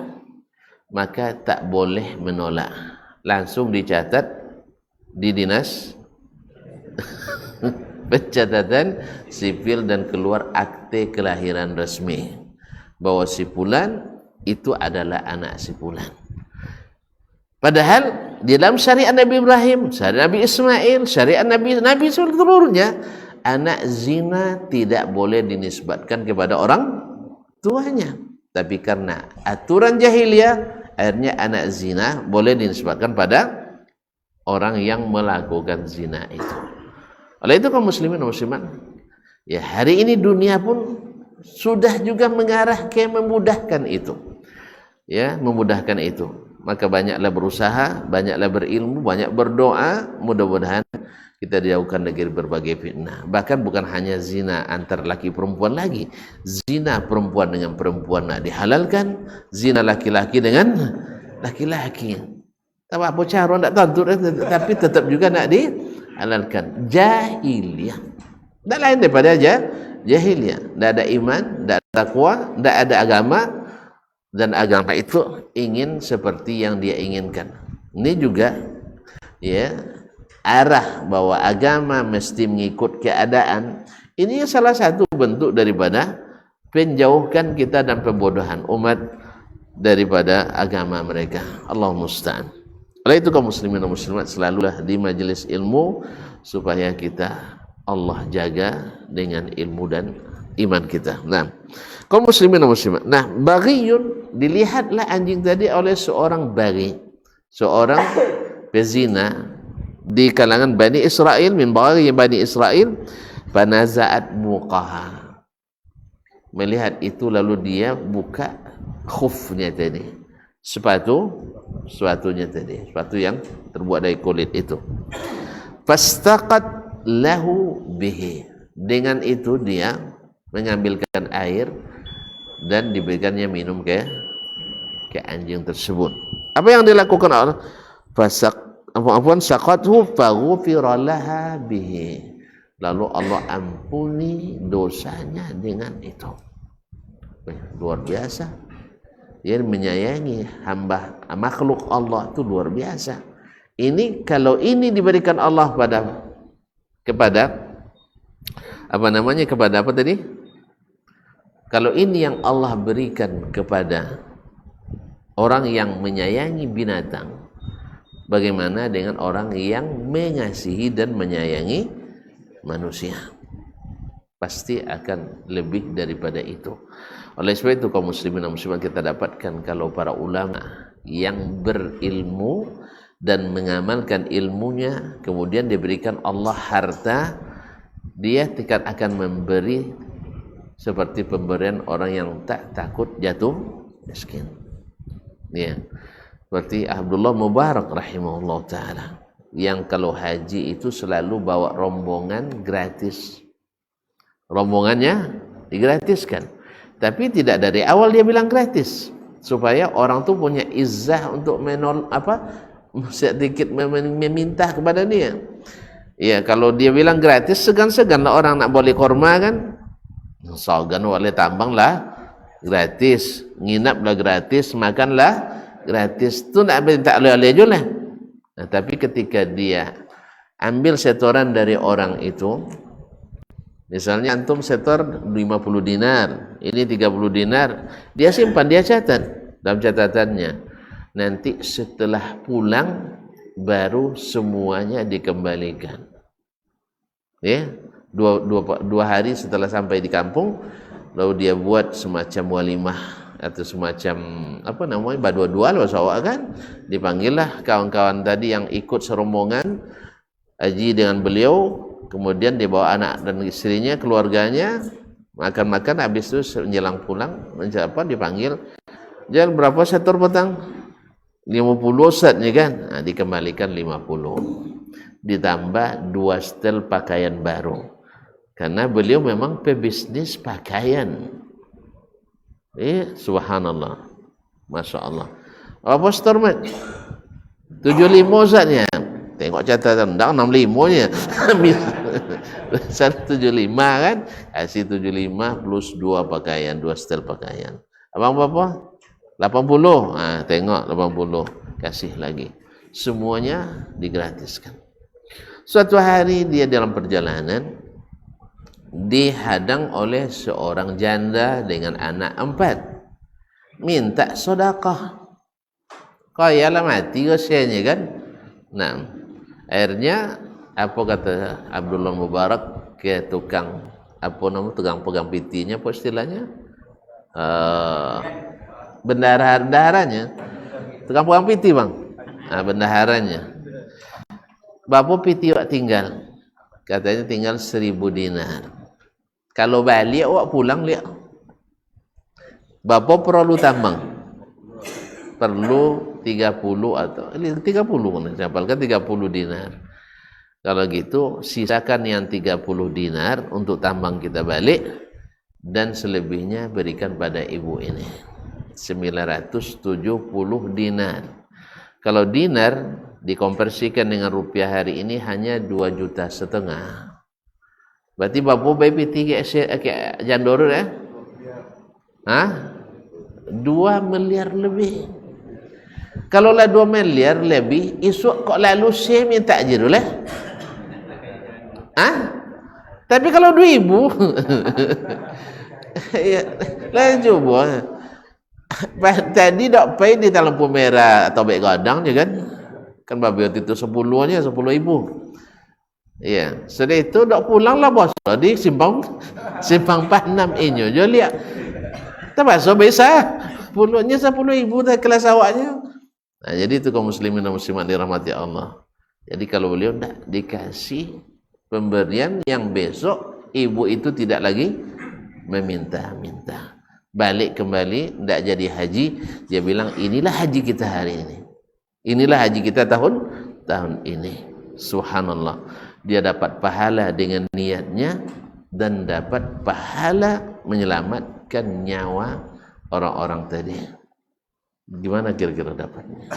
maka tak boleh menolak. Langsung dicatat di dinas pencatatan sipil dan keluar akte kelahiran resmi bahwa si fulan itu adalah anak si fulan. Padahal di dalam syariat Nabi Ibrahim, syariat Nabi Ismail, syariat Nabi seluruhnya, anak zina tidak boleh dinisbatkan kepada orang tuanya. Tapi karena aturan jahiliyah, akhirnya anak zina boleh dinisbatkan pada orang yang melakukan zina itu. Oleh itu kaum muslimin dan muslimat, ya hari ini dunia pun sudah juga mengarah ke memudahkan itu. Ya, memudahkan itu. Maka banyaklah berusaha, banyaklah berilmu, banyak berdoa, mudah-mudahan kita dijauhkan dari berbagai fitnah. Bahkan bukan hanya zina antar laki perempuan lagi, zina perempuan dengan perempuan nak dihalalkan, zina laki-laki dengan laki-laki. Tak apa cara tak tahu, tapi tetap juga nak dihalalkan. Jahiliyah, tak lain daripada jahiliyah. Tak ada iman, tak ada takwa, tak ada agama, dan agama itu ingin seperti yang dia inginkan. Ini juga ya arah bahwa agama mesti mengikut keadaan. Ini salah satu bentuk daripada penjauhkan kita dan pembodohan umat daripada agama mereka. Allah musta'an. Oleh itu kaum muslimin dan muslimat, selalulah di majelis ilmu supaya kita Allah jaga dengan ilmu dan iman kita. Nah, kaum muslimin dan muslimat. Nah, baghiyun, dilihatlah anjing tadi oleh seorang baghi, seorang pezina di kalangan Bani Israel, min baghi Bani Israel, fanazaat muqaha. Melihat itu lalu dia buka khufnya tadi, sepatunya tadi, sepatu yang terbuat dari kulit itu. Fastaqat lahu bihi, dengan itu dia mengambilkan air dan diberikannya minum ke anjing tersebut. Apa yang dilakukan Allah? Saqathu faghfira laha bihi. Lalu Allah ampuni dosanya dengan itu. Luar biasa. Dia menyayangi hamba, makhluk Allah itu luar biasa. Ini kalau ini diberikan Allah kepada apa tadi? Kalau ini yang Allah berikan kepada orang yang menyayangi binatang, bagaimana dengan orang yang mengasihi dan menyayangi manusia? Pasti akan lebih daripada itu. Oleh sebab itu kaum muslimin dan muslimat, kita dapatkan kalau para ulama yang berilmu dan mengamalkan ilmunya, kemudian diberikan Allah harta, dia akan memberi seperti pemberian orang yang tak takut jatuh miskin. Ya, seperti Abdullah Mubarak rahimahullah ta'ala, yang kalau haji itu selalu bawa rombongan gratis. Rombongannya digratiskan, tapi tidak dari awal dia bilang gratis, supaya orang tu punya izzah untuk sedikit meminta kepada dia. Ya, kalau dia bilang gratis, segan-segan lah orang nak boleh korma kan, sogan boleh tambang lah gratis, nginap lah gratis, makan lah gratis, tu nak minta oleh-oleh je lah. Nah, tapi ketika dia ambil setoran dari orang itu, misalnya antum setor 50 dinar, ini 30 dinar, dia simpan, dia catat dalam catatannya. Nanti setelah pulang baru semuanya dikembalikan. Ya, dua hari setelah sampai di kampung, lalu dia buat semacam walimah atau semacam badua-dua lah kan, dipanggillah kawan-kawan tadi yang ikut serombongan haji dengan beliau, kemudian dia bawa anak dan istrinya, keluarganya, makan-makan, habis itu menjelang pulang dipanggil, jangan berapa setor petang? 50 Ustaznya kan, dikembalikan 50. ditambah 2 setel pakaian baru. Karena beliau memang pebisnis pakaian. Subhanallah. Masya Allah. Apa Stormat? 75 Ustaznya. Tengok catatan. Tak 65 nya. 175 kan? Kasih 75 plus 2 pakaian. 2 setel pakaian. Abang berapa? 80. Tengok 80. Kasih lagi. Semuanya digratiskan. Suatu hari dia dalam perjalanan dihadang oleh seorang janda dengan anak 4. Minta sedekah. Kayalah mati kasihannya kan. Nah, akhirnya apa kata Abdullah Mubarak ke tukang tukang pegang pitinya apa istilahnya? Bendaharanya. Tukang pegang piti, Bang. Bendaharanya. Bapak piti awak tinggal. Katanya tinggal 1000 dinar. Kalau balik awak pulang lihat. Bapak perlu tambang. Perlu 30 atau 30 dihafalkan 30 dinar. Kalau gitu sisakan yang 30 dinar untuk tambang kita balik dan selebihnya berikan pada ibu ini. 970 dinar. Kalau dinar dikonversikan dengan rupiah hari ini hanya 2,5 juta. Berarti bapak bayi piti ke jandor ya? 2 miliar lebih. Kalau lah 2 miliar lebih, esok kok lalu saya minta je dulu lah. Tapi kalau 2,000 ya, lah coba. Tadi dok pay di lampu merah atau baik gadang je kan? Kan babi waktu itu 10 aja 10.000. Iya, sudah itu dok pulang lah bos. Di simpang 6 inyo je lihat. Terpaksa biasa. Pulangnya 10.000 dah kelas awaknya. Nah, jadi itu kaum muslimin dan muslimat dirahmati Allah. Jadi kalau beliau tidak dikasih pemberian yang besok ibu itu tidak lagi meminta-minta. Balik kembali tidak jadi haji, dia bilang inilah haji kita hari ini. Inilah haji kita tahun ini. Subhanallah. Dia dapat pahala dengan niatnya dan dapat pahala menyelamatkan nyawa orang-orang tadi. Gimana kira-kira dapatnya?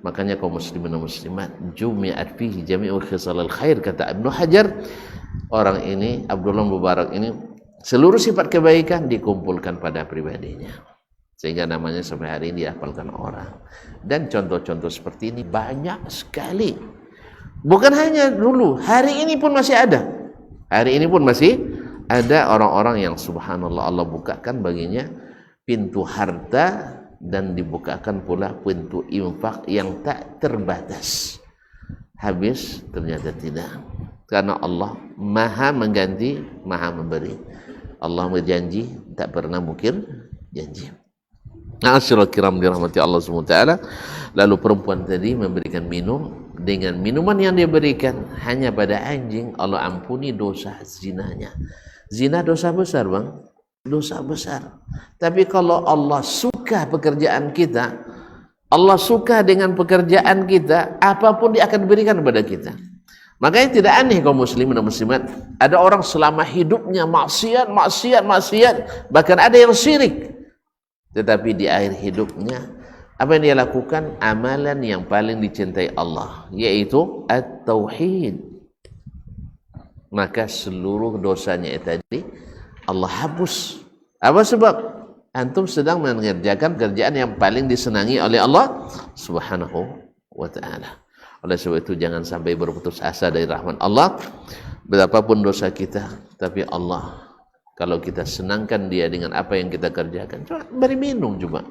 Makanya kaum muslimin dan muslimat jumi'at fihi jami'u khisalil khair, kata Ibnu Hajar. Orang ini Abdullah Mubarak ini seluruh sifat kebaikan dikumpulkan pada pribadinya, sehingga namanya sampai hari ini dihafalkan orang. Dan contoh-contoh seperti ini banyak sekali. Bukan hanya dulu, hari ini pun masih ada. Hari ini pun masih ada orang-orang yang subhanallah Allah bukakan baginya pintu harta dan dibukakan pula pintu infak yang tak terbatas. Habis ternyata tidak. Karena Allah maha mengganti, maha memberi. Allah berjanji, tak pernah mungkir janji. Ma'asyiral kiram dirahmati Allah SWT. Lalu perempuan tadi memberikan minum, dengan minuman yang dia berikan hanya pada anjing, Allah ampuni dosa zinanya. Zina dosa besar, Bang. Dosa besar. Tapi kalau Allah suka pekerjaan kita, Allah suka dengan pekerjaan kita, apapun dia akan berikan kepada kita. Makanya tidak aneh kaum muslimin dan muslimat, ada orang selama hidupnya maksiat, bahkan ada yang syirik. Tetapi di akhir hidupnya, apa yang dia lakukan? Amalan yang paling dicintai Allah, yaitu at-tauhid. Maka seluruh dosanya tadi Allah hapus. Apa sebab? Antum sedang mengerjakan kerjaan yang paling disenangi oleh Allah Subhanahu wa ta'ala. Oleh sebab itu jangan sampai berputus asa dari rahmat Allah. Berapapun dosa kita, tapi Allah, kalau kita senangkan dia dengan apa yang kita kerjakan, coba beri minum coba.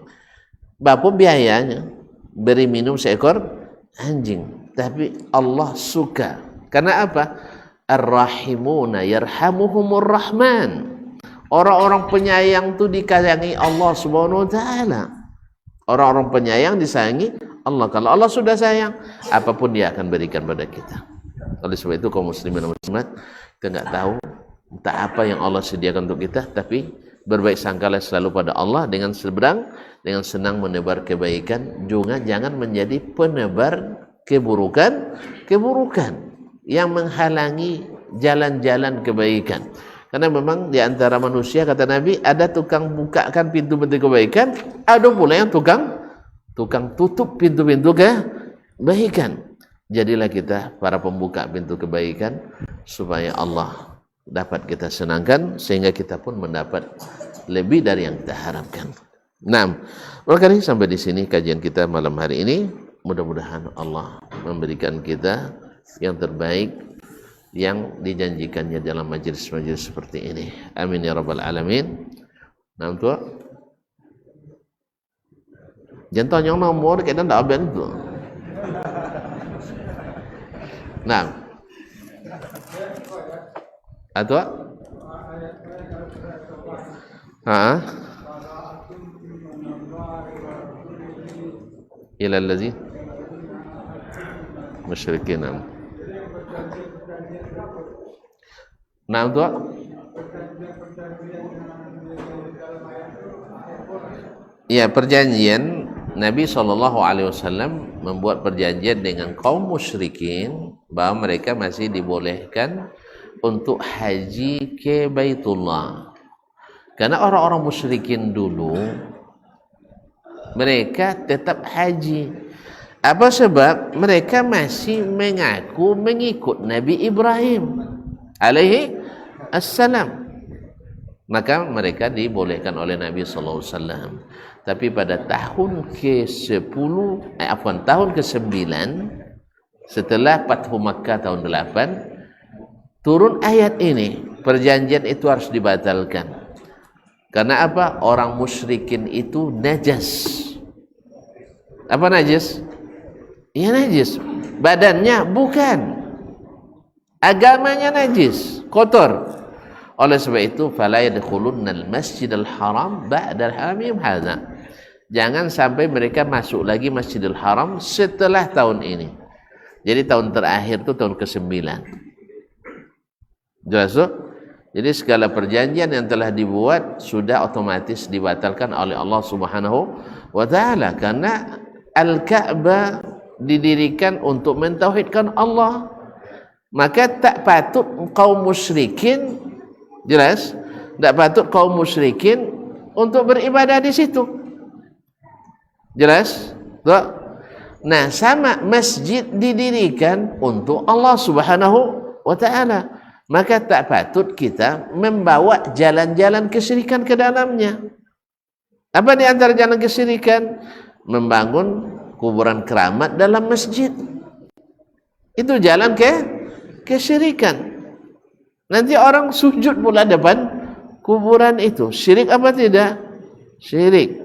Bapak biayanya beri minum seekor anjing, tapi Allah suka. Karena apa? Ar-rahimuna yarhamuhumur rahman. Orang-orang penyayang itu dikayangi Allah Subhanahu wa ta'ala. Orang-orang penyayang disayangi Allah. Kalau Allah sudah sayang, apapun dia akan berikan pada kita. Oleh sebab itu kaum muslimin dan muslimat, kita enggak tahu entah apa yang Allah sediakan untuk kita, tapi berbaik sangkalah selalu pada Allah dengan senang menebar kebaikan. Juga jangan menjadi penebar keburukan. yang menghalangi jalan-jalan kebaikan. Karena memang di antara manusia, kata Nabi, ada tukang bukakan pintu-pintu kebaikan, ada pula yang tukang tutup pintu-pintu kebaikan. Jadilah kita para pembuka pintu kebaikan supaya Allah dapat kita senangkan, sehingga kita pun mendapat lebih dari yang kita harapkan. Nah, barangkali sampai di sini kajian kita malam hari ini. Mudah-mudahan Allah memberikan kita yang terbaik yang dijanjikannya dalam majelis-majelis seperti ini. Amin ya rabbal alamin. Nah, tu. Jangan tanya nomor kita ndak ben tu. Nah. Atau ila allazi musyrikin. Nah, tu ya, perjanjian Nabi SAW membuat perjanjian dengan kaum musyrikin bahwa mereka masih dibolehkan untuk haji ke Baitullah. Karena orang-orang musyrikin dulu mereka tetap haji. Apa sebab? Mereka masih mengaku mengikut Nabi Ibrahim alaihi assalam. Maka mereka dibolehkan oleh Nabi SAW. Tapi pada tahun ke-10, tahun ke-9 setelah Fathu Makkah tahun 8, turun ayat ini, perjanjian itu harus dibatalkan. Karena apa? Orang musyrikin itu najas. Apa najis? Ya najis. Badannya bukan. Agamanya najis, kotor. Oleh sebab itu, fala yadkhulunnal masjidal haram ba'dal haramim hadza. Jangan sampai mereka masuk lagi Masjidil Haram setelah tahun ini. Jadi tahun terakhir itu tahun ke-9. Jelas tu? Jadi segala perjanjian yang telah dibuat sudah otomatis dibatalkan oleh Allah Subhanahu wa taala, karena Al-Ka'bah didirikan untuk mentauhidkan Allah. Maka tak patut kaum musyrikin, jelas, tak patut kaum musyrikin untuk beribadah di situ. Jelas? Tak? Nah, sama, masjid didirikan untuk Allah Subhanahu wa taala. Maka tak patut kita membawa jalan-jalan kesyirikan ke dalamnya. Apa di antara jalan kesyirikan? Membangun kuburan keramat dalam masjid. Itu jalan kesyirikan. Nanti orang sujud pula depan kuburan itu. Syirik apa tidak? Syirik.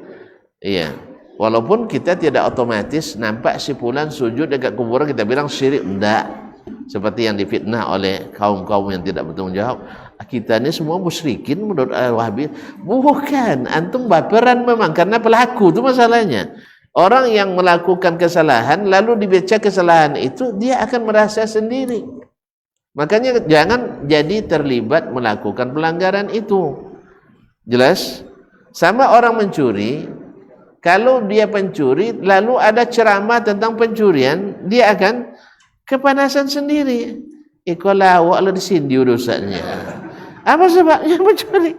Iya. Walaupun kita tidak otomatis nampak si fulan sujud dekat kuburan kita bilang syirik, enggak. Seperti yang difitnah oleh kaum-kaum yang tidak bertanggung jawab. Kita ini semua musyrikin menurut Wahabi. Bukan, antum baperan memang karena pelaku itu masalahnya. Orang yang melakukan kesalahan lalu dibaca kesalahan itu, dia akan merasa sendiri. Makanya jangan jadi terlibat melakukan pelanggaran itu. Jelas? Sama orang mencuri. Kalau dia pencuri, lalu ada ceramah tentang pencurian, dia akan kepanasan sendiri. Kalau awak lah disindi urusannya. Apa sebabnya pencuri?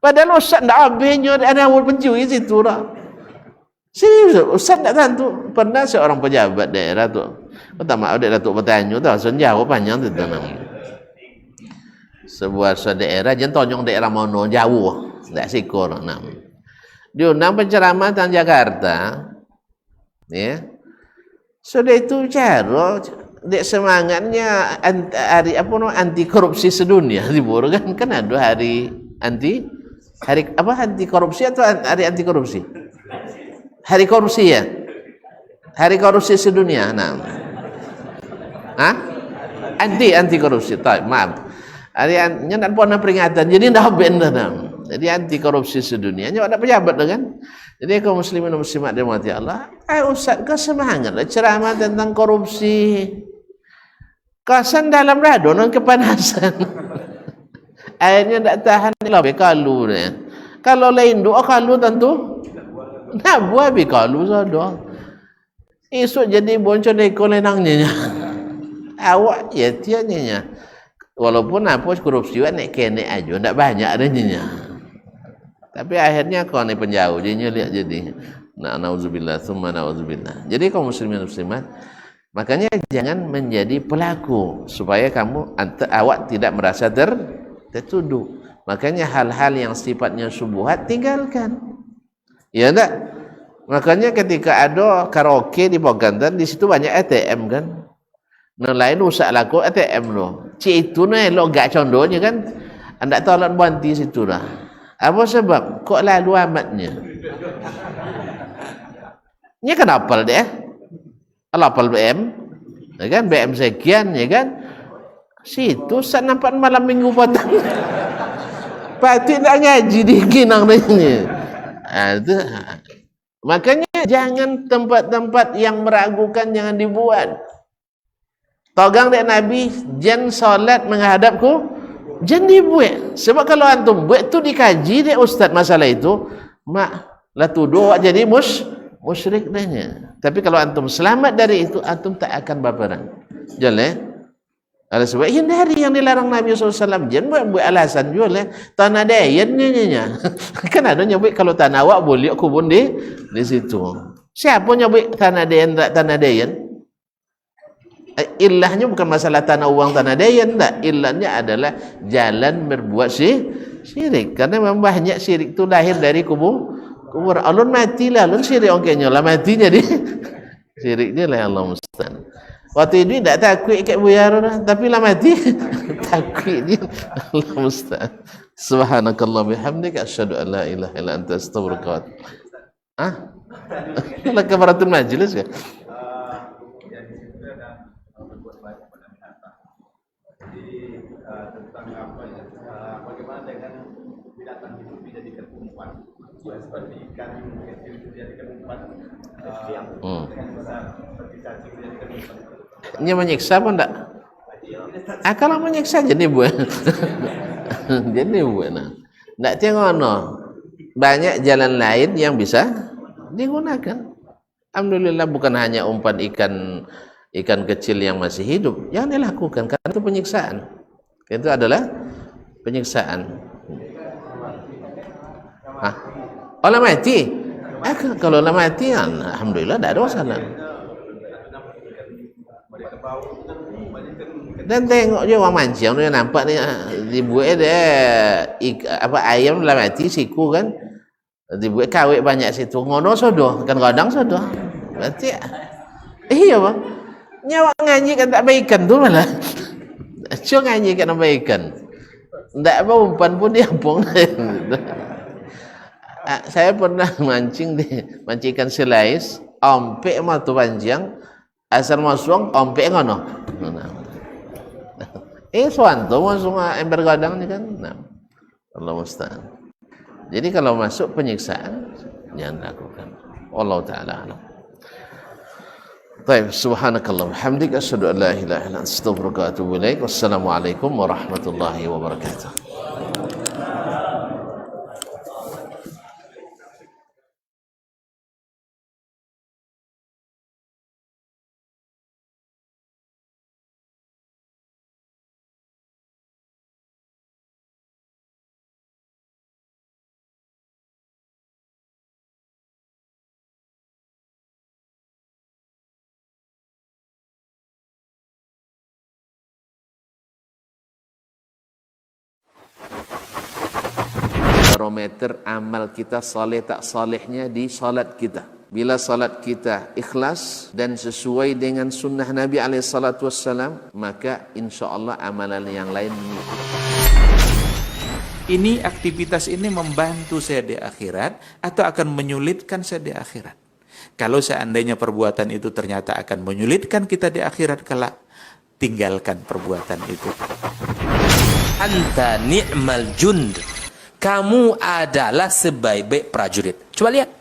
Padahal Ustaz tak habisnya ada awal pencuri situ lah. Serius, Ustaz tak tahu. Pernah seorang pejabat daerah tu, pertama ada Datuk bertanya, tahu senjauh panjang tu namanya. Sebuah daerah, jangan tonyong daerah mana jauh, tak sikor nam. Diundang penceramah tentang Jakarta, ya. Sudah itu cara dek semangatnya anti korupsi sedunia libur kan ada hari anti korupsi atau hari anti korupsi, hari korupsi ya, hari korupsi sedunia. Nah, anti korupsi. Maaf, hari nyak pernah peringatan jadi dah benar dah. Jadi anti korupsi sedunia. Nyak ada pejabat kan. Jadi kaum muslimin dan muslimat dirahmati Allah, ustaz kau semangatlah ceramah tentang korupsi. Kasan dalam radon kepanasan. Airnya tak tahan lebih kalu dia. Kalau lain doa kalu tentu nak buat lebih kalu saja. Esok jadi boncor ekor lenangnya. awak ya tianya. Walaupun apa korupsi nek kene aja ndak banyak adanya. Tapi akhirnya kau ni penjauh jadinya lihat jadi. Nauzubillah tsumma nauzubillah. Jadi kaum muslimin muslimat, makanya jangan menjadi pelaku supaya kamu awak tidak merasa tertuduh. Makanya hal-hal yang sifatnya syubhat tinggalkan. Ya enggak? Makanya ketika ada karaoke di Pogantan, di situ banyak ATM kan. Nah lain usah laku ATM lo. Cik itu nih lo gak condohnya kan. Anda tahu alat banti situ dah. Apa sebab? Kok lalu amatnya? Ini kan apal deh. Apal BM. Ya kan BM sekian ya kan. Situ saya nampak malam minggu petang. Pati nak ngaji di Kinang ni. Itu. Makanya jangan tempat-tempat yang meragukan jangan dibuat. Togang dek Nabi, jan solat menghadapku, jan dibuat. Sebab kalau antum buat tu dikaji dek ustaz masalah itu, mak lah tuduh jadi musyrik dahnya. Tapi kalau antum selamat dari itu, antum tak akan baperan. Jangan. Ada sebab hindari yang dilarang Nabi SAW. Jangan buat alasan juga. Tanah dayan nya. Kan ada nyebut kalau tanah awak boleh kubun di situ. Siapa nyebut tanah dayan tak tanah dayan? Illahnya bukan masalah tanah uang tanah dayan tak. Illahnya adalah jalan berbuat syirik. Karena memang banyak syirik itu lahir dari kubur. Alun matilah, alun syirik ongkenya lah mati jadi syiriknya lah Allah musta'an. Waktu itu tak takut ikat buyar dah, tapi lah mati takut dia Allah musta'an. Subhanakallah bihamdika asyhadu an la ilaha illa anta astaghfiruka wa atubu ilaik. Kafaratul majlis kan? Tentang apa ya? Bagaimana dengan binatang hidup dijadikan umpan? Seperti ikan kecil dijadikan umpan, dengan besar seperti cacing dijadikan umpan. Ini menyiksa apa enggak? Kalau menyiksa jadi buat. Jadi buat nah. Enggak tengok no. Banyak jalan lain yang bisa digunakan. Alhamdulillah bukan hanya umpan ikan kecil yang masih hidup. Jangan dilakukan karena itu penyiksaan. Itu adalah penyiksaan. Hah? Kalau mati? Kalau mati, alhamdulillah tidak ada masalah. Dan tengok je orang mancing dia nampak ni dibuat dia ayam lah mati siku kan. Dibuat kawik banyak situ. Ngono sodoh, kan kadang sodoh. Berarti iya bang. Nyawa ngaji kan tak baikan tu malah. Cuma ngaji kan baikan. Tak apa umpan pun diampung. Saya pernah mancing ikan selais, ompek mah tu panjang, asal masuk ompek ngono. Suanto masuk ember gadang ni kan. Nah, Allah musta'an. Jadi kalau masuk penyiksaan jangan lakukan. Allah taala alam. Baik, subhanakallah hamdika asyhadu an la ilaha illa anta astaghfiruka wa atubu ilaik. Wassalamualaikum warahmatullahi wabarakatuh. Barometer amal kita saleh tak salehnya di salat kita. Bila salat kita ikhlas dan sesuai dengan sunnah Nabi SAW, maka insyaAllah amalan yang lain mengikut. Ini aktivitas ini membantu saya di akhirat atau akan menyulitkan saya di akhirat? Kalau seandainya perbuatan itu ternyata akan menyulitkan kita di akhirat kelak, tinggalkan perbuatan itu. Anta ni'mal jund. Kamu adalah sebaik-baik prajurit. Coba lihat.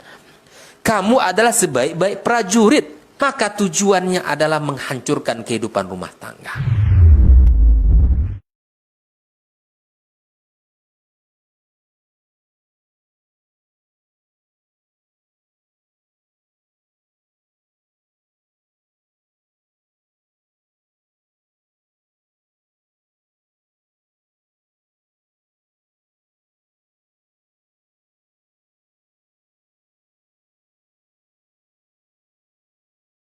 Kamu adalah sebaik-baik prajurit. Maka tujuannya adalah menghancurkan kehidupan rumah tangga.